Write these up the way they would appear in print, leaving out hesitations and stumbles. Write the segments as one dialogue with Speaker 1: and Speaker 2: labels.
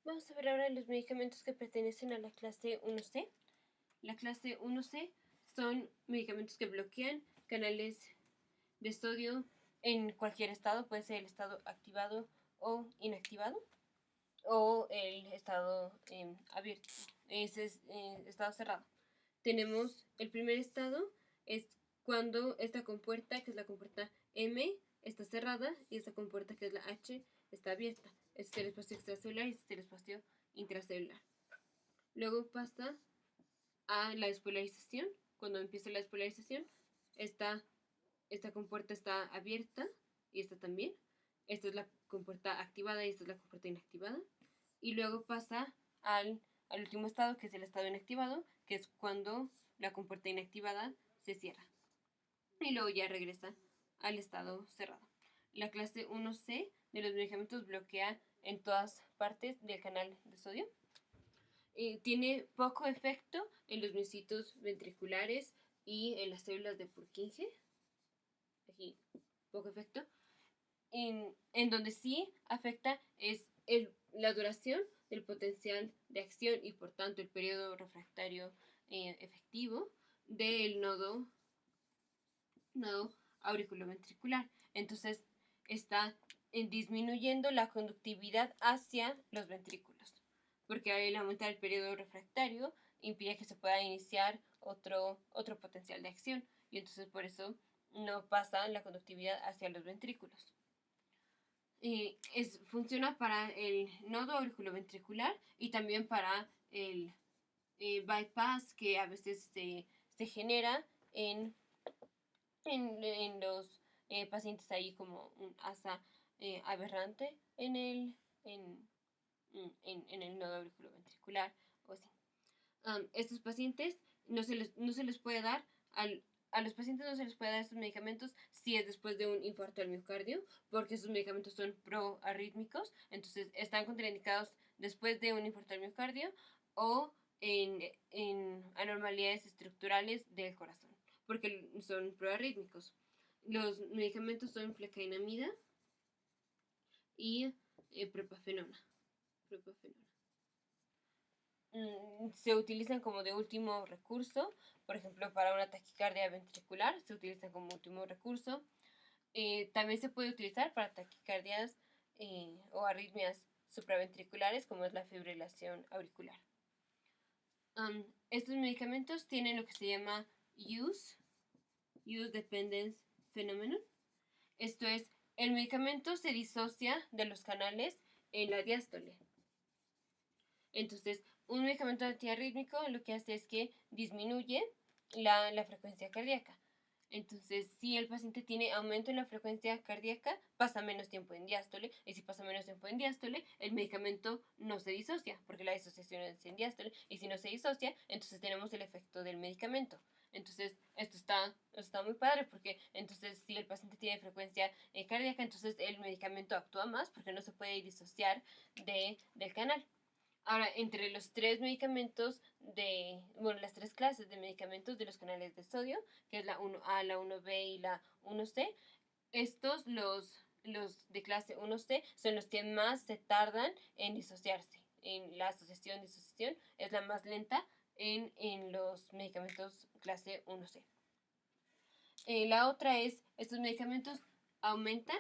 Speaker 1: Vamos a ver ahora los medicamentos que pertenecen a la clase 1C. La clase 1C son medicamentos que bloquean canales de sodio en cualquier estado, puede ser el estado activado o inactivado, o el estado abierto, ese es estado cerrado. Tenemos el primer estado, es cuando esta compuerta, que es la compuerta M, está cerrada y esta compuerta, que es la H, está abierta. Este es el espacio extracelular y este es el espacio intracelular. Luego pasa a la despolarización. Cuando empieza la despolarización, esta compuerta está abierta y esta también. Esta es la compuerta activada y esta es la compuerta inactivada. Y luego pasa al último estado, que es el estado inactivado, que es cuando la compuerta inactivada se cierra. Y luego ya regresa al estado cerrado. La clase 1C de los medicamentos bloquea en todas partes del canal de sodio. Tiene poco efecto en los miocitos ventriculares y en las células de Purkinje. Aquí, poco efecto. En donde sí afecta es la duración del potencial de acción y por tanto el periodo refractario efectivo del nodo auriculoventricular. Entonces está disminuyendo la conductividad hacia los ventrículos, porque al aumentar el periodo refractario impide que se pueda iniciar otro potencial de acción y entonces por eso no pasa la conductividad hacia los ventrículos. Funciona para el nodo auriculoventricular y también para el bypass que a veces se genera en los pacientes ahí como un asa aberrante en el nodo auriculoventricular o así. Estos pacientes no se les puede dar a los pacientes no se les puede dar estos medicamentos si es después de un infarto al miocardio, porque estos medicamentos son proarrítmicos, entonces están contraindicados después de un infarto al miocardio o en anormalidades estructurales del corazón, porque son proarrítmicos. Los medicamentos son flecainamida y propafenona. Se utilizan como de último recurso, por ejemplo, para una taquicardia ventricular, se utilizan como último recurso. También se puede utilizar para taquicardias o arritmias supraventriculares, como es la fibrilación auricular. Estos medicamentos tienen lo que se llama use dependence phenomenon. Esto es, el medicamento se disocia de los canales en la diástole. Entonces, un medicamento antiarrítmico lo que hace es que disminuye la frecuencia cardíaca. Entonces, si el paciente tiene aumento en la frecuencia cardíaca, pasa menos tiempo en diástole, y si pasa menos tiempo en diástole, el medicamento no se disocia, porque la disociación es en diástole, y si no se disocia, entonces tenemos el efecto del medicamento. Entonces, esto está muy padre, porque entonces si el paciente tiene frecuencia cardíaca, entonces el medicamento actúa más, porque no se puede disociar del canal. Ahora, entre los tres medicamentos las tres clases de medicamentos de los canales de sodio, que es la 1A, la 1B y la 1C, estos, los de clase 1C, son los que más se tardan en disociarse. En la asociación-disociación es la más lenta en los medicamentos clase 1C. La otra es, estos medicamentos aumentan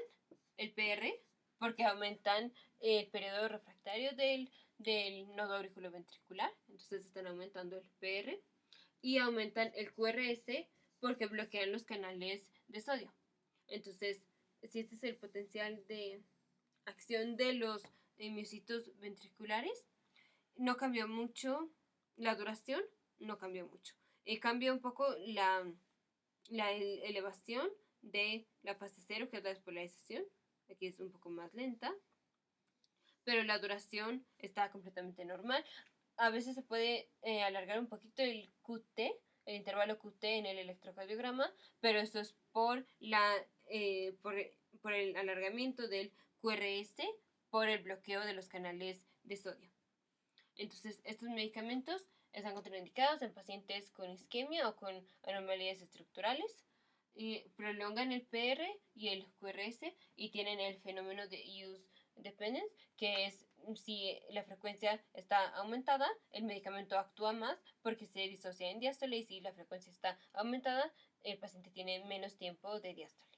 Speaker 1: el PR, porque aumentan el periodo refractario del nodo auriculoventricular, entonces están aumentando el PR, y aumentan el QRS porque bloquean los canales de sodio. Entonces, si este es el potencial de acción de los miocitos ventriculares, no cambió mucho la duración, no cambió mucho. Cambia un poco la elevación de la fase 0, que es la despolarización. Aquí es un poco más lenta, pero la duración está completamente normal. A veces se puede alargar un poquito el QT, el intervalo QT en el electrocardiograma, pero esto es por el alargamiento del QRS por el bloqueo de los canales de sodio. Entonces, estos medicamentos están contraindicados en pacientes con isquemia o con anormalidades estructurales. Prolongan el PR y el QRS y tienen el fenómeno de use dependence, que es si la frecuencia está aumentada, el medicamento actúa más porque se disocia en diástole, y si la frecuencia está aumentada, el paciente tiene menos tiempo de diástole.